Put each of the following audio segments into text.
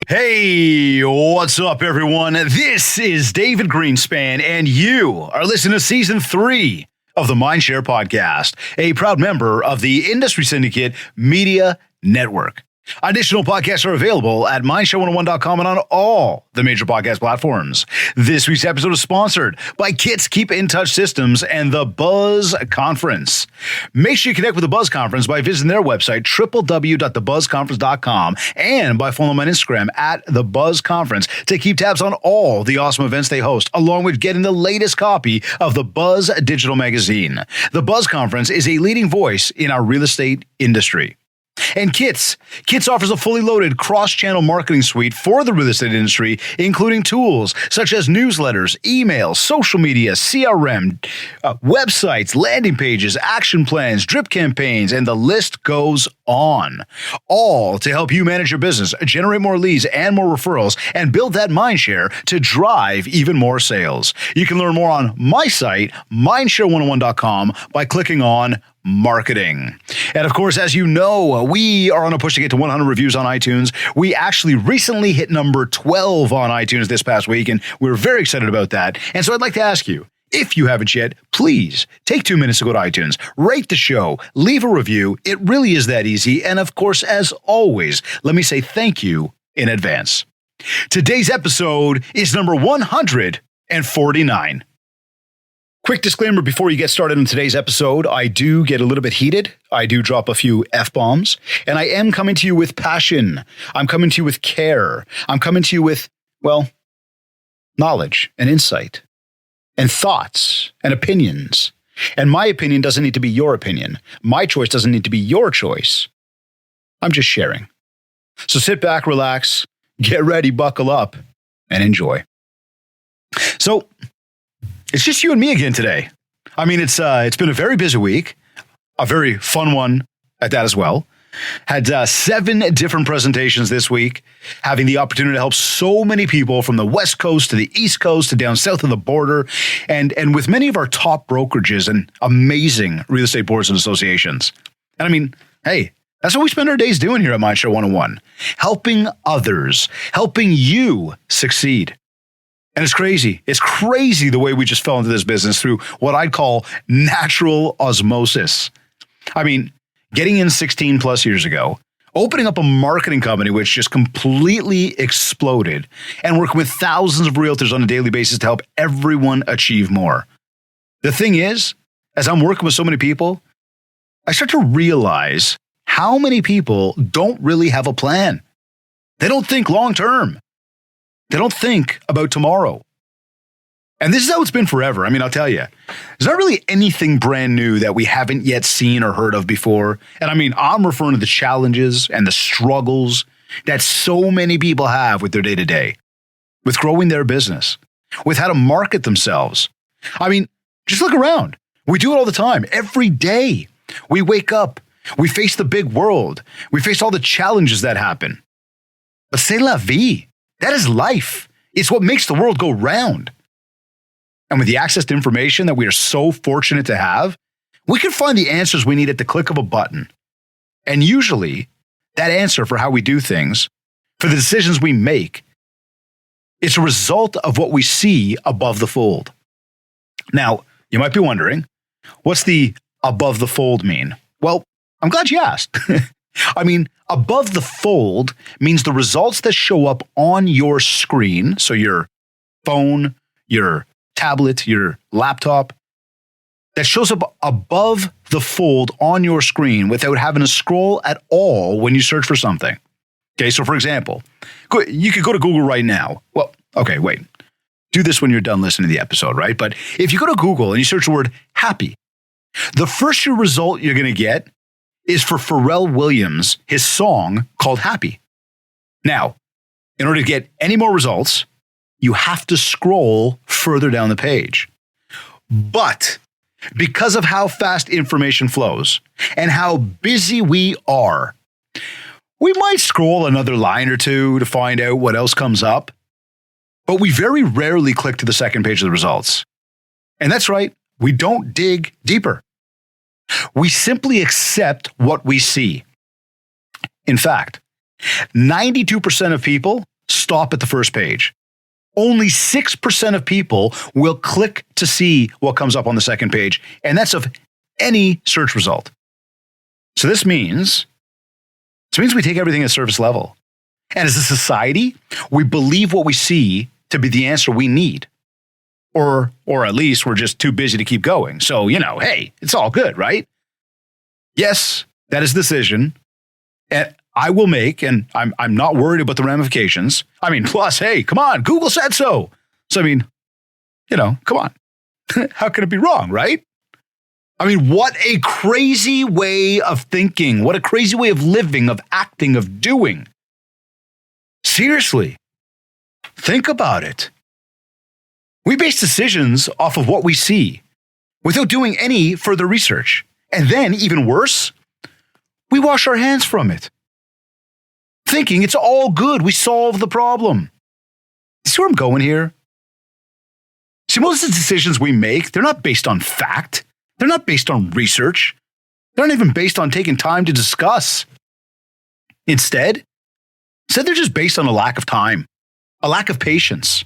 Hey, what's up, everyone? This is David Greenspan, and you are listening to Season 3 of the Mindshare Podcast, a proud member of the Industry Syndicate Media Network. Additional podcasts are available at mindshare101.com and on all the major podcast platforms. This week's episode is sponsored by Kit's Keep in Touch Systems and the Buzz Conference. Make sure you connect with the Buzz Conference by visiting their website, www.thebuzzconference.com, and by following them on Instagram at the Buzz Conference to keep tabs on all the awesome events they host, along with getting the latest copy of the Buzz Digital Magazine. The Buzz Conference is a leading voice in our real estate industry. And Kits offers a fully loaded cross-channel marketing suite for the real estate industry, including tools such as newsletters, emails, social media, CRM, websites, landing pages, action plans, drip campaigns, and the list goes on. All to help you manage your business, generate more leads and more referrals, and build that mindshare to drive even more sales. You can learn more on my site, mindshare101.com, by clicking on marketing. And of course, as you know, we are on a push to get to 100 reviews on iTunes. We actually recently hit number 12 on iTunes this past week, and we're very excited about that. And so I'd like to ask you, if you haven't yet, please take 2 minutes to go to iTunes, rate the show, leave a review. It really is that easy. And of course, as always, let me say thank you in advance. Today's episode is number 149. Quick disclaimer before you get started on today's episode, I do get a little bit heated. I do drop a few F-bombs, and I am coming to you with passion. I'm coming to you with care. I'm coming to you with, well, knowledge and insight and thoughts and opinions. And my opinion doesn't need to be your opinion. My choice doesn't need to be your choice. I'm just sharing. So sit back, relax, get ready, buckle up, and enjoy. So, it's just you and me again today. I mean, it's been a very busy week, a very fun one at that as well. Had 7 different presentations this week, having the opportunity to help so many people from the West Coast to the East Coast to down south of the border, and with many of our top brokerages and amazing real estate boards and associations. And I mean, hey, that's what we spend our days doing here at Mindshare 101, helping others, helping you succeed. And it's crazy. It's crazy the way we just fell into this business through what I'd call natural osmosis. I mean, getting in 16 plus years ago, opening up a marketing company which just completely exploded, and working with thousands of realtors on a daily basis to help everyone achieve more. The thing is, as I'm working with so many people, I start to realize how many people don't really have a plan. They don't think long term. They don't think about tomorrow. And this is how it's been forever. I mean, I'll tell you, there's not really anything brand new that we haven't yet seen or heard of before. And I mean, I'm referring to the challenges and the struggles that so many people have with their day-to-day, with growing their business, with how to market themselves. I mean, just look around. We do it all the time, every day. We wake up, we face the big world, we face all the challenges that happen. But c'est la vie. That is life. It's what makes the world go round. And with the access to information that we are so fortunate to have, we can find the answers we need at the click of a button. And usually, that answer for how we do things, for the decisions we make, is a result of what we see above the fold. Now, you might be wondering, what's the above the fold mean? Well, I'm glad you asked. I mean, above the fold means the results that show up on your screen, so your phone, your tablet, your laptop, that shows up above the fold on your screen without having to scroll at all when you search for something. Okay, so for example, you could go to Google right now. Well, okay, wait. Do this when you're done listening to the episode, right? But if you go to Google and you search the word happy, the first result you're going to get is for Pharrell Williams, his song called Happy. Now, in order to get any more results, you have to scroll further down the page. But because of how fast information flows and how busy we are, we might scroll another line or two to find out what else comes up, but we very rarely click to the second page of the results. And that's right, we don't dig deeper. We simply accept what we see. In fact, 92% of people stop at the first page. Only 6% of people will click to see what comes up on the second page, and that's of any search result. So this means we take everything at surface level. And as a society, we believe what we see to be the answer we need. Or at least we're just too busy to keep going. So, hey, it's all good, right? Yes, that is a decision. And I will make, and I'm not worried about the ramifications. Plus, hey, come on, Google said so. So, come on. How can it be wrong, right? What a crazy way of thinking. What a crazy way of living, of acting, of doing. Seriously, think about it. We base decisions off of what we see without doing any further research. And then, even worse, we wash our hands from it, thinking it's all good. We solve the problem. See where I'm going here? See, most of the decisions we make, they're not based on fact. They're not based on research. They're not even based on taking time to discuss. Instead, they're just based on a lack of time, a lack of patience,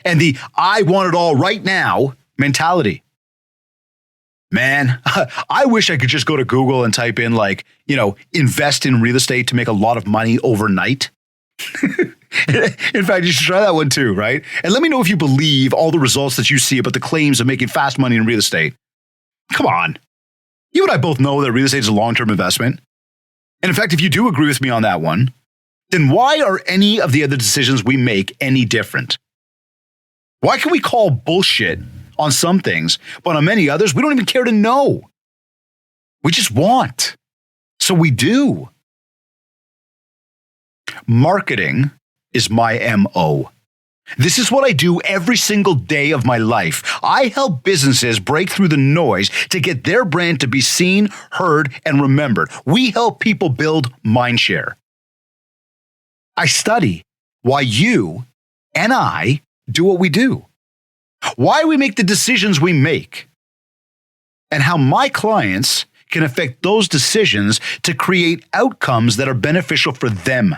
and the I want it all right now mentality. Man, I wish I could just go to Google and type in invest in real estate to make a lot of money overnight. In fact, you should try that one too, right? And let me know if you believe all the results that you see about the claims of making fast money in real estate. Come on. You and I both know that real estate is a long-term investment. And in fact, if you do agree with me on that one, then why are any of the other decisions we make any different? Why can we call bullshit on some things, but on many others, we don't even care to know? We just want. So we do. Marketing is my MO. This is what I do every single day of my life. I help businesses break through the noise to get their brand to be seen, heard, and remembered. We help people build mindshare. I study why you and I do what we do, why we make the decisions we make, and how my clients can affect those decisions to create outcomes that are beneficial for them.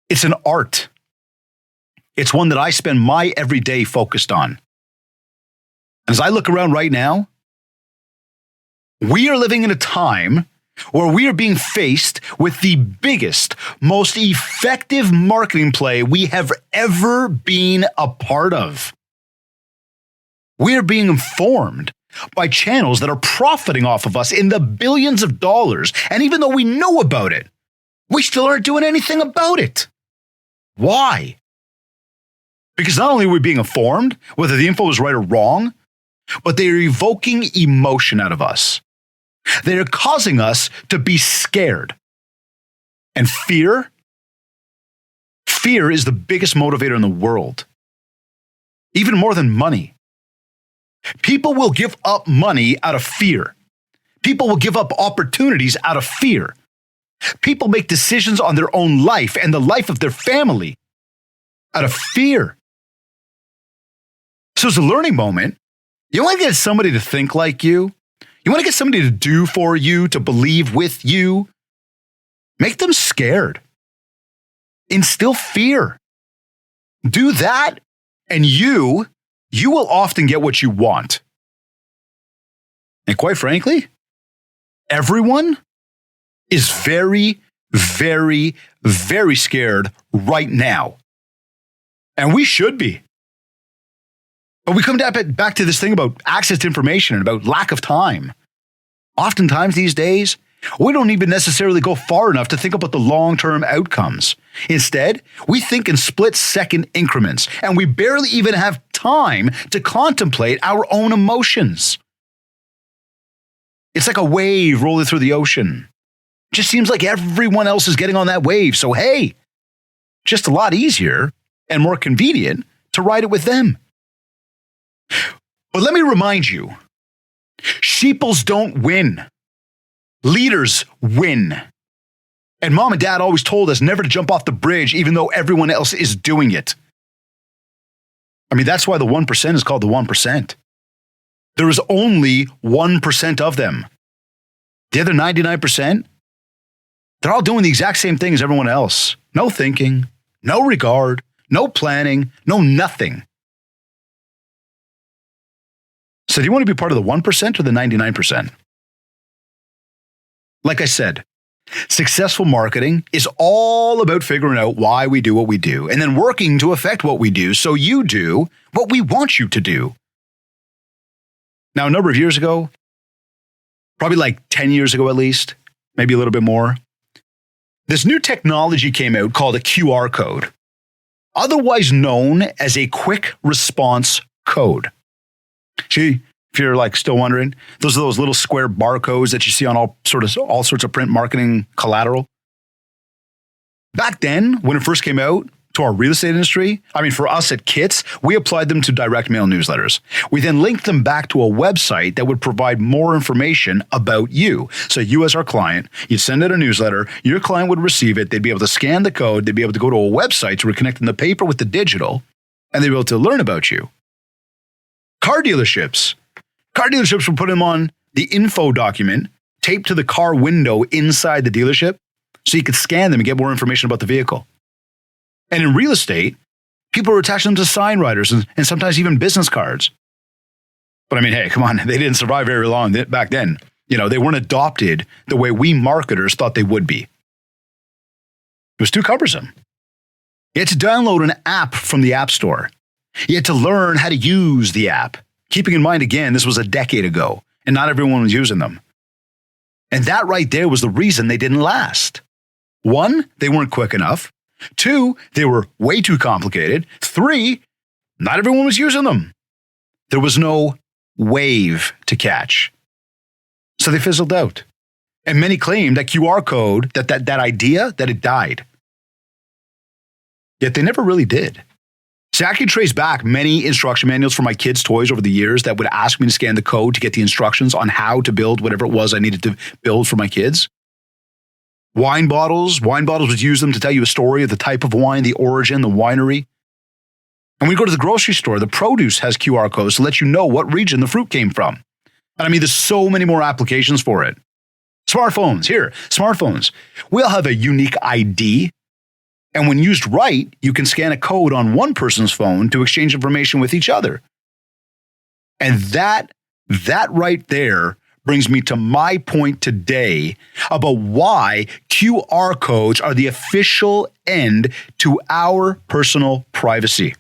It's an art. It's one that I spend my everyday focused on. As I look around right now, we are living in a time where we are being faced with the biggest, most effective marketing play we have ever been a part of. We are being informed by channels that are profiting off of us in the billions of dollars. And even though we know about it, we still aren't doing anything about it. Why? Because not only are we being informed, whether the info is right or wrong, but they are evoking emotion out of us. They are causing us to be scared. And fear is the biggest motivator in the world, even more than money. People will give up money out of fear. People will give up opportunities out of fear. People make decisions on their own life and the life of their family out of fear. So it's a learning moment. You want to get somebody to think like you. You want to get somebody to do for you, to believe with you. Make them scared. Instill fear. Do that, and you will often get what you want. And quite frankly, everyone is very, very, very scared right now. And we should be. But we come back to this thing about access to information and about lack of time. Oftentimes these days, we don't even necessarily go far enough to think about the long-term outcomes. Instead, we think in split-second increments, and we barely even have time to contemplate our own emotions. It's like a wave rolling through the ocean. It just seems like everyone else is getting on that wave, so hey, just a lot easier and more convenient to ride it with them. But let me remind you, sheeples don't win. Leaders win. And mom and dad always told us never to jump off the bridge, even though everyone else is doing it. That's why the 1% is called the 1%. There is only 1% of them. The other 99%, they're all doing the exact same thing as everyone else. No thinking, No regard, no planning, no nothing. So do you want to be part of the 1% or the 99%? Like I said, successful marketing is all about figuring out why we do what we do and then working to affect what we do so you do what we want you to do. Now, a number of years ago, probably like 10 years ago at least, maybe a little bit more, this new technology came out called a QR code, otherwise known as a quick response code. See, if you're like still wondering, those are those little square barcodes that you see on all sorts of print marketing collateral. Back then, when it first came out to our real estate industry, I mean, for us at Kits, we applied them to direct mail newsletters. We then linked them back to a website that would provide more information about you. So you as our client, you'd send out a newsletter, your client would receive it, they'd be able to scan the code, they'd be able to go to a website, so we're connecting the paper with the digital, and they'd be able to learn about you. Car dealerships would put them on the info document taped to the car window inside the dealership so you could scan them and get more information about the vehicle. And in real estate, people were attaching them to sign writers and sometimes even business cards. But I mean, hey, come on, they didn't survive very long back then. You know, they weren't adopted the way we marketers thought they would be. It was too cumbersome. You had to download an app from the App Store. You had to learn how to use the app. Keeping in mind, again, this was a decade ago, and not everyone was using them. And that right there was the reason they didn't last. 1, they weren't quick enough. 2, they were way too complicated. 3, not everyone was using them. There was no wave to catch. So they fizzled out. And many claimed that QR code, that idea, that it died. Yet they never really did. So I could trace back many instruction manuals for my kids' toys over the years that would ask me to scan the code to get the instructions on how to build whatever it was I needed to build for my kids. Wine bottles would use them to tell you a story of the type of wine, the origin, the winery. And when you go to the grocery store, the produce has QR codes to let you know what region the fruit came from. And I mean, there's so many more applications for it. Smartphones. We all have a unique ID. And when used right, you can scan a code on one person's phone to exchange information with each other. And that right there brings me to my point today about why QR codes are the official end to our personal privacy.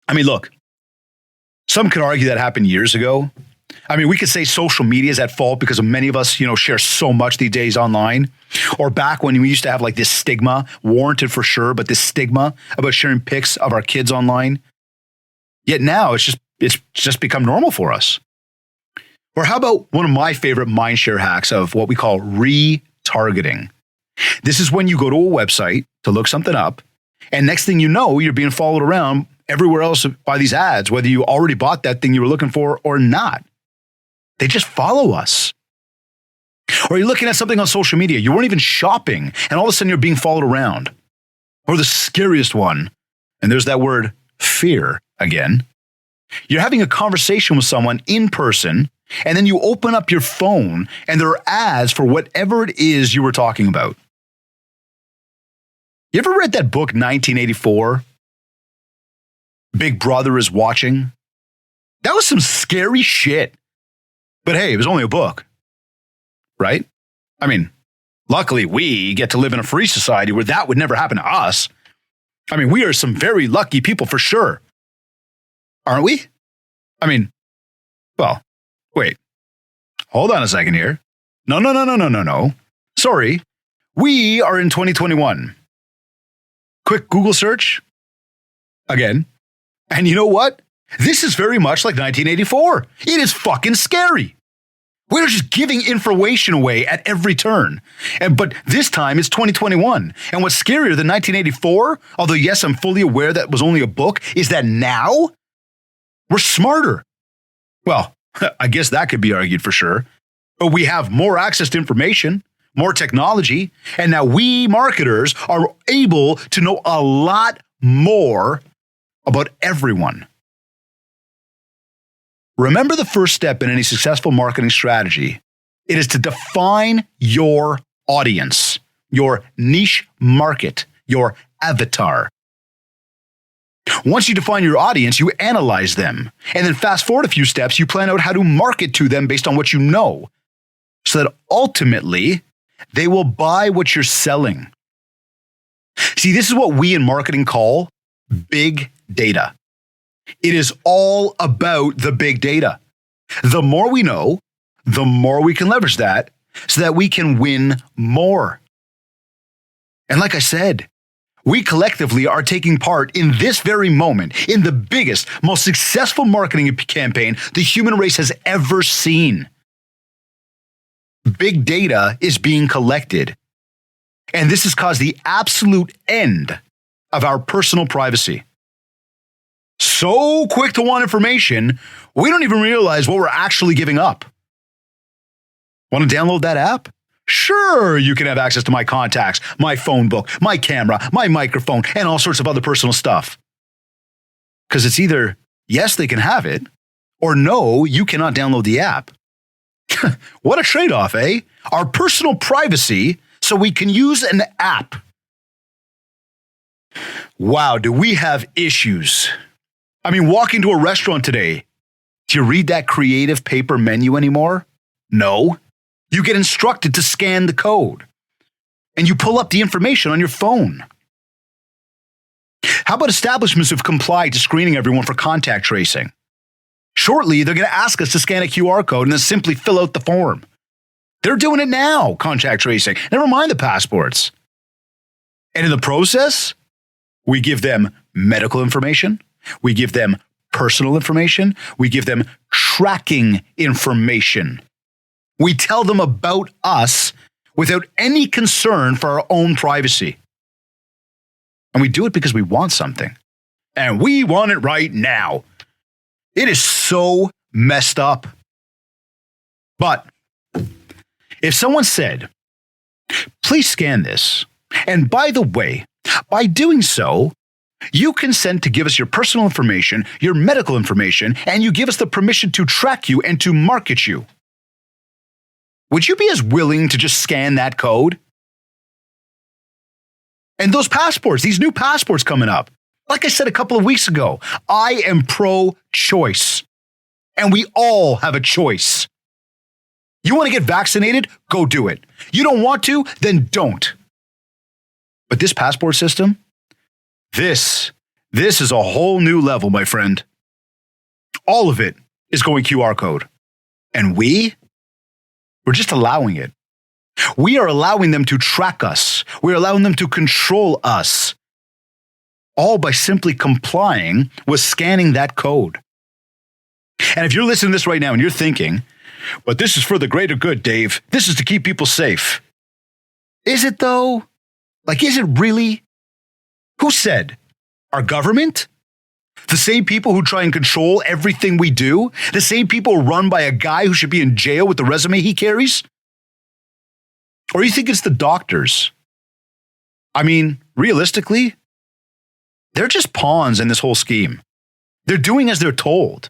I mean, look, some could argue that happened years ago. I mean, we could say social media is at fault because of many of us, share so much these days online. Or back when we used to have like this stigma, warranted for sure, but this stigma about sharing pics of our kids online. Yet now it's just become normal for us. Or how about one of my favorite mindshare hacks of what we call retargeting? This is when you go to a website to look something up, and next thing you know, you're being followed around everywhere else by these ads, whether you already bought that thing you were looking for or not. They just follow us. Or you're looking at something on social media, you weren't even shopping, and all of a sudden you're being followed around. Or the scariest one, and there's that word fear again. You're having a conversation with someone in person, and then you open up your phone, and there are ads for whatever it is you were talking about. You ever read that book, 1984? Big Brother is Watching? That was some scary shit. But hey, it was only a book, right? I mean, luckily we get to live in a free society where that would never happen to us. I mean, we are some very lucky people for sure. Aren't we? I mean, well, wait. Hold on a second here. No. Sorry. We are in 2021. Quick Google search. Again. And you know what? This is very much like 1984. It is fucking scary. We're just giving information away at every turn. But this time it's 2021. And what's scarier than 1984, although yes, I'm fully aware that was only a book, is that now we're smarter. Well, I guess that could be argued for sure. But we have more access to information, more technology, and now we marketers are able to know a lot more about everyone. Remember, the first step in any successful marketing strategy, it is to define your audience, your niche market, your avatar. Once you define your audience, you analyze them. And then fast forward a few steps, you plan out how to market to them based on what you know, so that ultimately they will buy what you're selling. See, this is what we in marketing call big data. It is all about the big data. The more we know, the more we can leverage that so that we can win more. And like I said, we collectively are taking part in this very moment in the biggest, most successful marketing campaign the human race has ever seen. Big data is being collected, and this has caused the absolute end of our personal privacy. So quick to want information, we don't even realize what we're actually giving up. Want to download that app? Sure, you can have access to my contacts, my phone book, my camera, my microphone, and all sorts of other personal stuff. Because it's either yes, they can have it, or no, you cannot download the app. What a trade-off, eh? Our personal privacy so we can use an app. Wow, do we have issues? I mean, walk into a restaurant today. Do you read that creative paper menu anymore? No. You get instructed to scan the code, and you pull up the information on your phone. How about establishments who've complied to screening everyone for contact tracing? Shortly, they're going to ask us to scan a QR code and then simply fill out the form. They're doing it now, contact tracing. Never mind the passports. And in the process, we give them medical information. We give them personal information. We give them tracking information. We tell them about us without any concern for our own privacy. And we do it because we want something. And we want it right now. It is so messed up. But if someone said, please scan this, and by the way, by doing so, you consent to give us your personal information, your medical information, and you give us the permission to track you and to market you, would you be as willing to just scan that code? And those passports, these new passports coming up, like I said a couple of weeks ago, I am pro-choice. And we all have a choice. You want to get vaccinated? Go do it. You don't want to? Then don't. But this passport system, this is a whole new level, my friend. All of it is going QR code. And we're just allowing it. We are allowing them to track us. We're allowing them to control us. All by simply complying with scanning that code. And if you're listening to this right now and you're thinking, but this is for the greater good, Dave. This is to keep people safe. Is it though? Like, is it really? Who said? Our government? The same people who try and control everything we do? The same people run by a guy who should be in jail with the resume he carries? Or you think it's the doctors? I mean, realistically, they're just pawns in this whole scheme. They're doing as they're told.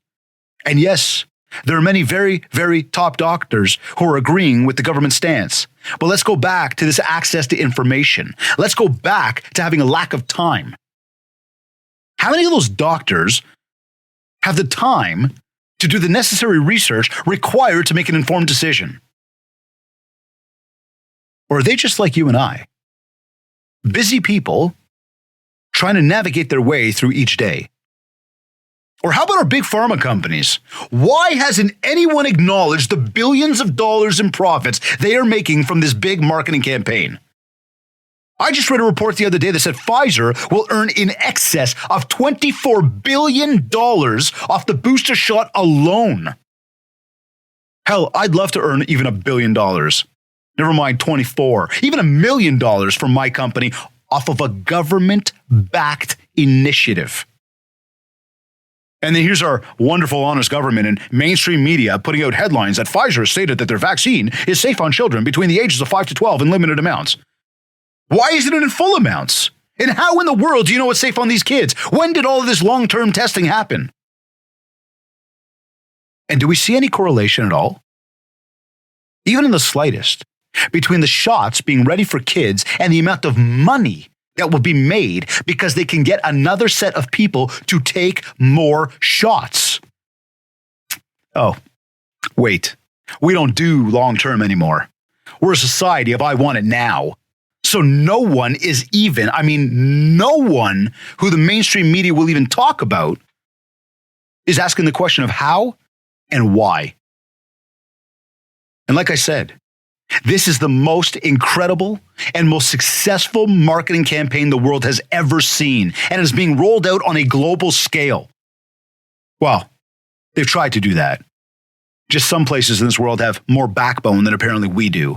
And yes, there are many very, very top doctors who are agreeing with the government stance. But let's go back to this access to information. Let's go back to having a lack of time. How many of those doctors have the time to do the necessary research required to make an informed decision? Or are they just like you and I? Busy people trying to navigate their way through each day. Or how about our big pharma companies? Why hasn't anyone acknowledged the billions of dollars in profits they are making from this big marketing campaign? I just read a report the other day that said Pfizer will earn in excess of $24 billion off the booster shot alone. Hell, I'd love to earn even $1 billion. Never mind 24, even $1 million from my company off of a government-backed initiative. And then here's our wonderful, honest government and mainstream media putting out headlines that Pfizer has stated that their vaccine is safe on children between the ages of 5 to 12 in limited amounts. Why isn't it in full amounts? And how in the world do you know it's safe on these kids? When did all of this long-term testing happen? And do we see any correlation at all? Even in the slightest, between the shots being ready for kids and the amount of money that will be made because they can get another set of people to take more shots. Oh, wait. We don't do long-term anymore. We're a society of I want it now. So no one who the mainstream media will even talk about is asking the question of how and why. And like I said, this is the most incredible and most successful marketing campaign the world has ever seen, and is being rolled out on a global scale. Well, they've tried to do that. Just some places in this world have more backbone than apparently we do.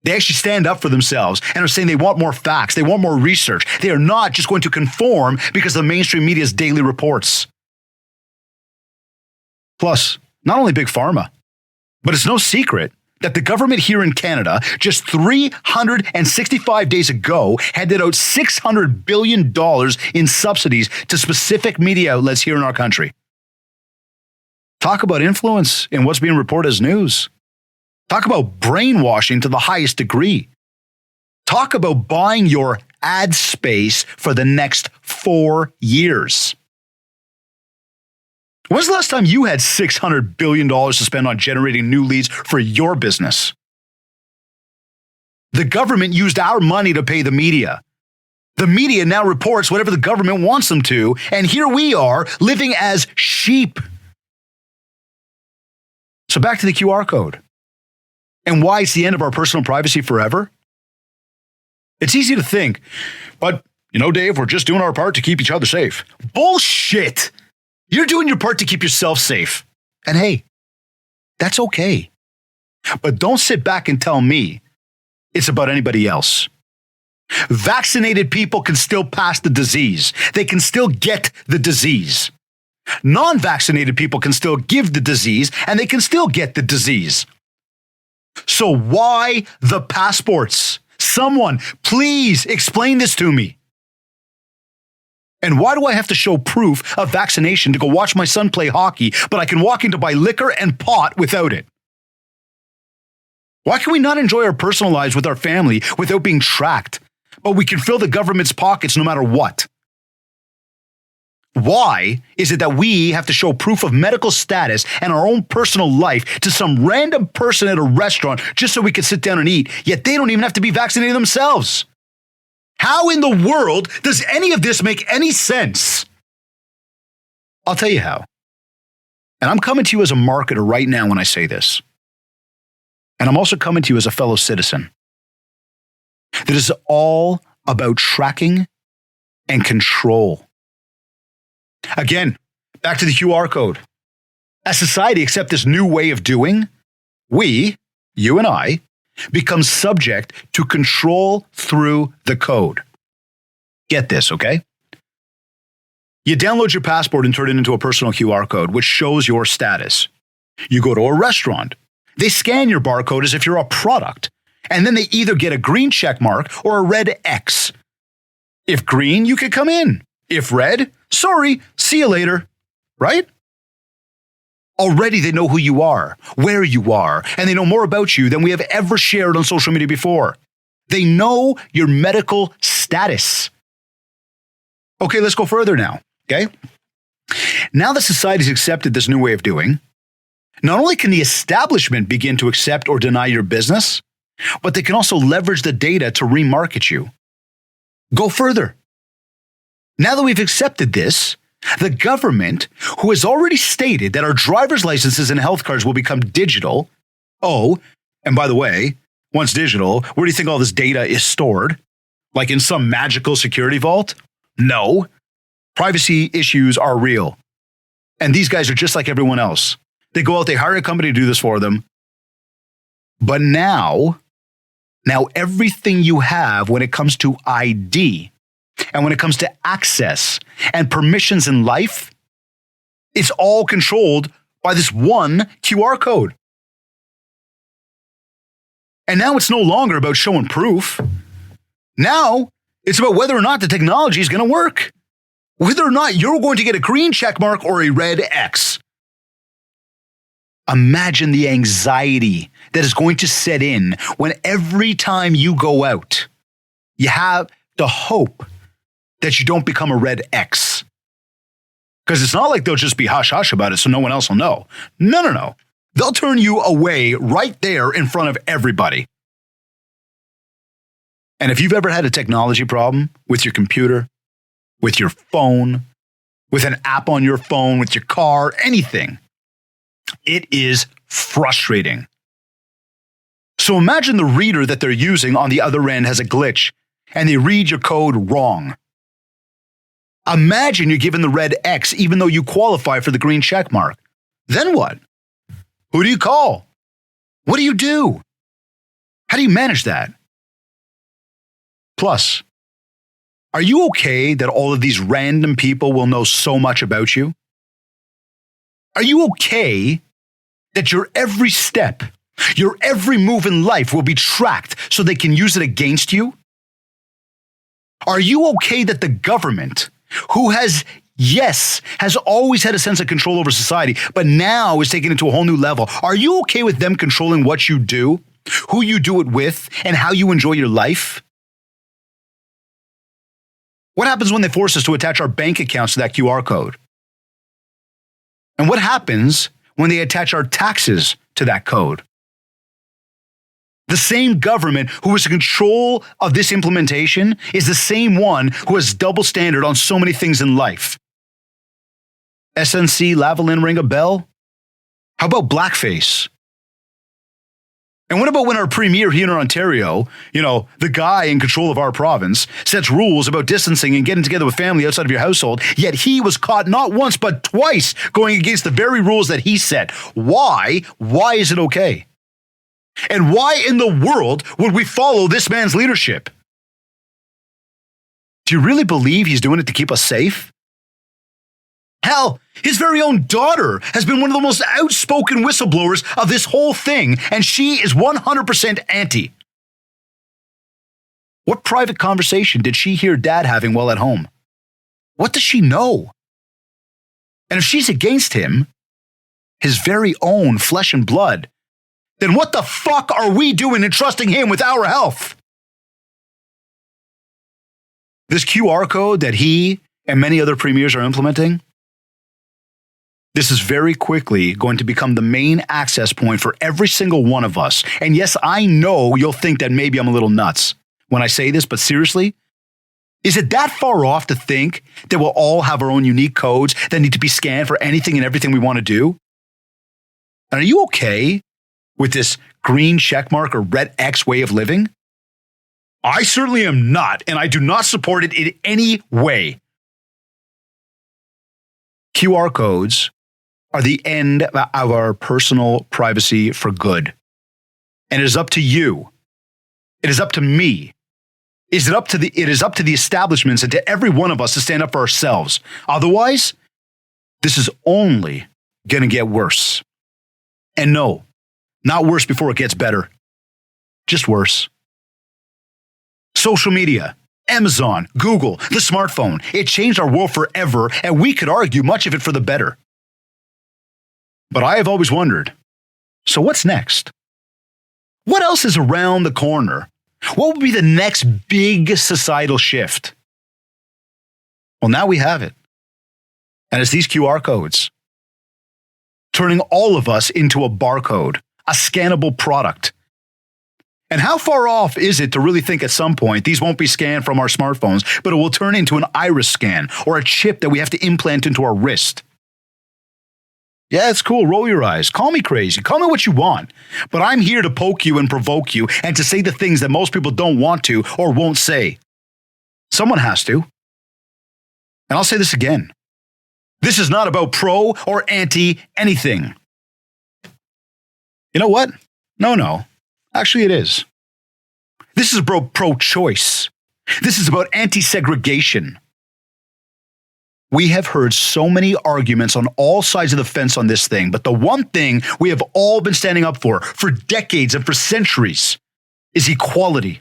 They actually stand up for themselves and are saying they want more facts, they want more research. They are not just going to conform because of the mainstream media's daily reports. Plus, not only Big Pharma, but it's no secret that the government here in Canada, just 365 days ago, handed out $600 billion in subsidies to specific media outlets here in our country. Talk about influence in what's being reported as news. Talk about brainwashing to the highest degree. Talk about buying your ad space for the next 4 years. When's the last time you had $600 billion to spend on generating new leads for your business? The government used our money to pay the media. The media now reports whatever the government wants them to, and here we are living as sheep. So back to the QR code. And why it's the end of our personal privacy forever? It's easy to think, but, Dave, we're just doing our part to keep each other safe. Bullshit! You're doing your part to keep yourself safe. And hey, that's okay. But don't sit back and tell me it's about anybody else. Vaccinated people can still pass the disease. They can still get the disease. Non-vaccinated people can still give the disease, and they can still get the disease. So why the passports? Someone, please explain this to me. And why do I have to show proof of vaccination to go watch my son play hockey, but I can walk in to buy liquor and pot without it? Why can we not enjoy our personal lives with our family without being tracked, but we can fill the government's pockets no matter what? Why is it that we have to show proof of medical status and our own personal life to some random person at a restaurant just so we can sit down and eat, yet they don't even have to be vaccinated themselves? How in the world does any of this make any sense? I'll tell you how. And I'm coming to you as a marketer right now when I say this. And I'm also coming to you as a fellow citizen. That is all about tracking and control. Again, back to the QR code. As society accepts this new way of doing, we, you and I, become subject to control through the code. Get this, okay? You download your passport and turn it into a personal QR code, which shows your status. You go to a restaurant. They scan your barcode as if you're a product, and then they either get a green check mark or a red X. If green, you can come in. If red, sorry, see you later, right? Already they know who you are, where you are, and they know more about you than we have ever shared on social media before. They know your medical status. Okay, let's go further now, okay? Now that society's accepted this new way of doing, not only can the establishment begin to accept or deny your business, but they can also leverage the data to remarket you. Go further. Now that we've accepted this, the government, who has already stated that our driver's licenses and health cards will become digital. Oh, and by the way, once digital, where do you think all this data is stored? Like in some magical security vault? No. Privacy issues are real. And these guys are just like everyone else. They go out, they hire a company to do this for them. But now everything you have when it comes to ID, and when it comes to access and permissions in life, it's all controlled by this one QR code. And now it's no longer about showing proof. Now it's about whether or not the technology is going to work. Whether or not you're going to get a green check mark or a red X. Imagine the anxiety that is going to set in when every time you go out, you have the hope that you don't become a red X. Because it's not like they'll just be hush-hush about it so no one else will know. No. They'll turn you away right there in front of everybody. And if you've ever had a technology problem with your computer, with your phone, with an app on your phone, with your car, anything, it is frustrating. So imagine the reader that they're using on the other end has a glitch and they read your code wrong. Imagine you're given the red X even though you qualify for the green check mark. Then what? Who do you call? What do you do? How do you manage that? Plus, are you okay that all of these random people will know so much about you? Are you okay that your every step, your every move in life will be tracked so they can use it against you? Are you okay that the government, who has always had a sense of control over society, but now is taking it to a whole new level, are you okay with them controlling what you do, who you do it with, and how you enjoy your life? What happens when they force us to attach our bank accounts to that QR code? And what happens when they attach our taxes to that code? The same government who is in control of this implementation is the same one who has double standard on so many things in life. SNC Lavalin ring a bell? How about blackface? And what about when our premier here in Ontario, the guy in control of our province, sets rules about distancing and getting together with family outside of your household, yet he was caught not once but twice going against the very rules that he set? Why? Why is it okay? And why in the world would we follow this man's leadership? Do you really believe he's doing it to keep us safe? Hell, his very own daughter has been one of the most outspoken whistleblowers of this whole thing, and she is 100% anti. What private conversation did she hear Dad having while at home? What does she know? And if she's against him, his very own flesh and blood, then what the fuck are we doing in trusting him with our health? This QR code that he and many other premiers are implementing, this is very quickly going to become the main access point for every single one of us. And yes, I know you'll think that maybe I'm a little nuts when I say this, but seriously, is it that far off to think that we'll all have our own unique codes that need to be scanned for anything and everything we want to do? And are you okay with this green checkmark or red X way of living? I certainly am not, and I do not support it in any way. QR codes are the end of our personal privacy for good. And it is up to you. It is up to me. It is up to the establishments and to every one of us to stand up for ourselves. Otherwise, this is only going to get worse. And no, not worse before it gets better. Just worse. Social media, Amazon, Google, the smartphone, it changed our world forever, and we could argue much of it for the better. But I have always wondered, so what's next? What else is around the corner? What will be the next big societal shift? Well, now we have it. And it's these QR codes, turning all of us into a barcode, a scannable product. And how far off is it to really think at some point these won't be scanned from our smartphones, but it will turn into an iris scan or a chip that we have to implant into our wrist? Yeah, it's cool. Roll your eyes. Call me crazy. Call me what you want. But I'm here to poke you and provoke you and to say the things that most people don't want to or won't say. Someone has to. And I'll say this again. This is not about pro or anti anything. You know what? No. Actually, it is. This is about pro-choice. This is about anti-segregation. We have heard so many arguments on all sides of the fence on this thing, but the one thing we have all been standing up for decades and for centuries is equality.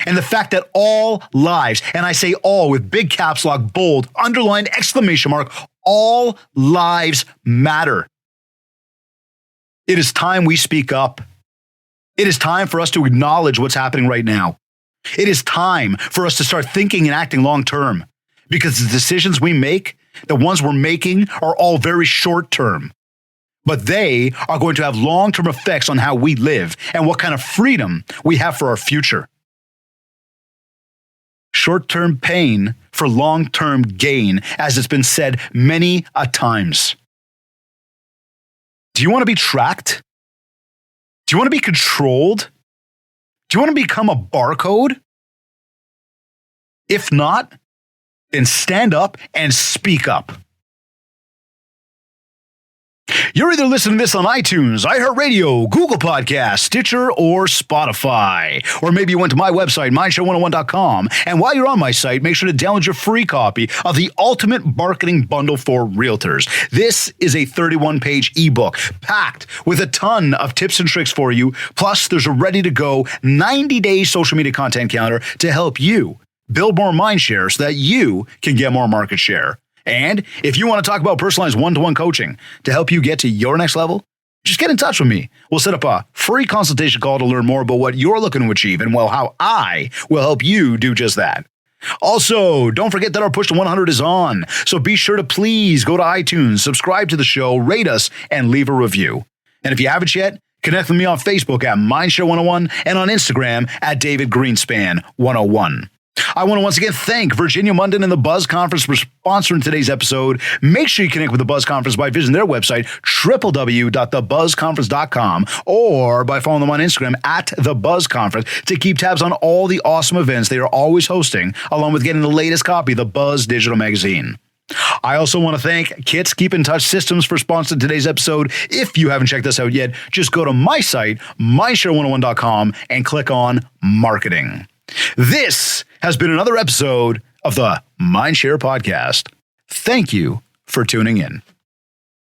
And the fact that all lives, and I say all with big caps lock, bold, underlined, exclamation mark, all lives matter. It is time we speak up. It is time for us to acknowledge what's happening right now. It is time for us to start thinking and acting long term, because the decisions we make, the ones we're making, are all very short term. But they are going to have long term effects on how we live and what kind of freedom we have for our future. Short-term pain for long-term gain, as it's been said many a times. Do you want to be tracked? Do you want to be controlled? Do you want to become a barcode? If not, then stand up and speak up. You're either listening to this on iTunes, iHeartRadio, Google Podcasts, Stitcher, or Spotify. Or maybe you went to my website, mindshow101.com. And while you're on my site, make sure to download your free copy of the Ultimate Marketing Bundle for Realtors. This is a 31-page ebook packed with a ton of tips and tricks for you. Plus, there's a ready-to-go 90-day social media content calendar to help you build more mind share so that you can get more market share. And if you want to talk about personalized one-to-one coaching to help you get to your next level, just get in touch with me. We'll set up a free consultation call to learn more about what you're looking to achieve and, well, how I will help you do just that. Also, don't forget that our push to 100 is on. So be sure to please go to iTunes, subscribe to the show, rate us, and leave a review. And if you haven't yet, connect with me on Facebook at Mindshare101 and on Instagram at David Greenspan 101. I want to once again thank Virginia Munden and the Buzz Conference for sponsoring today's episode. Make sure you connect with the Buzz Conference by visiting their website, www.thebuzzconference.com, or by following them on Instagram at The Buzz Conference to keep tabs on all the awesome events they are always hosting, along with getting the latest copy of the Buzz Digital Magazine. I also want to thank Kits Keep in Touch Systems for sponsoring today's episode. If you haven't checked this out yet, just go to my site, mindshare101.com, and click on Marketing. This has been another episode of the Mindshare Podcast. Thank you for tuning in.